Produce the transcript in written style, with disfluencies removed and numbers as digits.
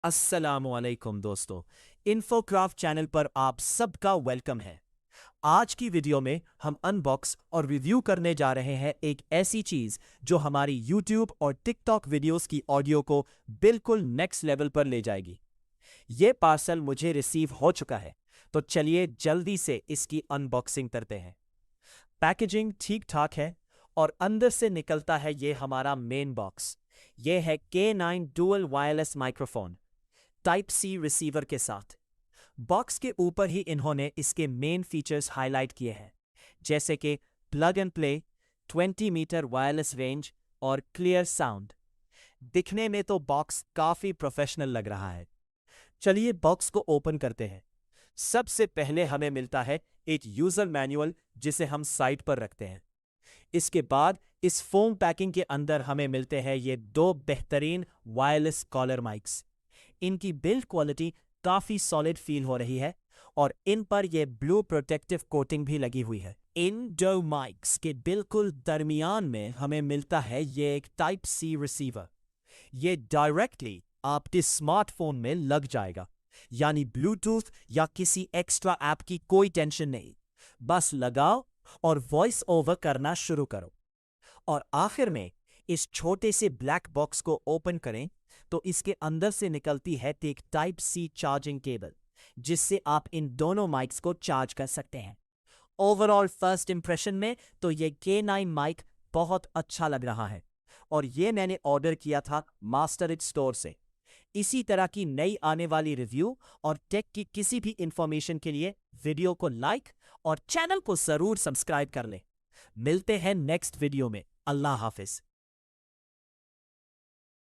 अस्सलामुअलैकुम दोस्तों, इन्फोक्राफ्ट चैनल पर आप सबका वेलकम है। आज की वीडियो में हम अनबॉक्स और रिव्यू करने जा रहे हैं एक ऐसी चीज जो हमारी यूट्यूब और टिकटॉक वीडियोस की ऑडियो को बिल्कुल नेक्स्ट लेवल पर ले जाएगी। ये पार्सल मुझे रिसीव हो चुका है, तो चलिए जल्दी से इसकी अनबॉक्सिंग करते हैं। पैकेजिंग ठीक ठाक है और अंदर से निकलता है ये हमारा मेन बॉक्स। ये है K9 dual wireless microphone type C receiver के साथ। बॉक्स के ऊपर ही इन्होंने इसके मेन फीचर्स हाईलाइट किए हैं, जैसे कि plug and play, 20 metre wireless range और क्लियर साउंड। दिखने में तो बॉक्स काफी प्रोफेशनल लग रहा है। चलिए बॉक्स को ओपन करते हैं। सबसे पहले हमें मिलता है एक यूजर मैनुअल, जिसे हम साइट पर रखते हैं। इसके बाद इस फोम पैकिंग के अंदर हमें मिलते हैं ये दो बेहतरीन वायरलेस कॉलर माइक्स। इनकी बिल्ड क्वालिटी काफी सॉलिड फील हो रही है और इन पर यह ब्लू प्रोटेक्टिव कोटिंग भी लगी हुई है। इन दो माइक्स के बिल्कुल दरमियान में हमें मिलता है ये एक टाइप सी रिसीवर। ये डायरेक्टली आपके स्मार्टफोन में लग जाएगा, यानी ब्लूटूथ या किसी एक्स्ट्रा ऐप की कोई टेंशन नहीं। बस लगाओ और वॉइस ओवर करना शुरू करो। और आखिर में इस छोटे से ब्लैक बॉक्स को ओपन करें तो इसके अंदर से निकलती है एक टाइप सी चार्जिंग केबल, जिससे आप इन दोनों माइक्स को चार्ज कर सकते हैं। ओवरऑल फर्स्ट इंप्रेशन में तो ये K9 माइक बहुत अच्छा लग रहा है और ये मैंने ऑर्डर किया था मास्टरिज स्टोर से। इसी तरह की नई आने वाली रिव्यू और टेक की किसी भी इंफॉर्मेशन के लिए वीडियो को लाइक और चैनल को जरूर सब्सक्राइब कर लें। मिलते हैं नेक्स्ट वीडियो में। अल्लाह हाफिज।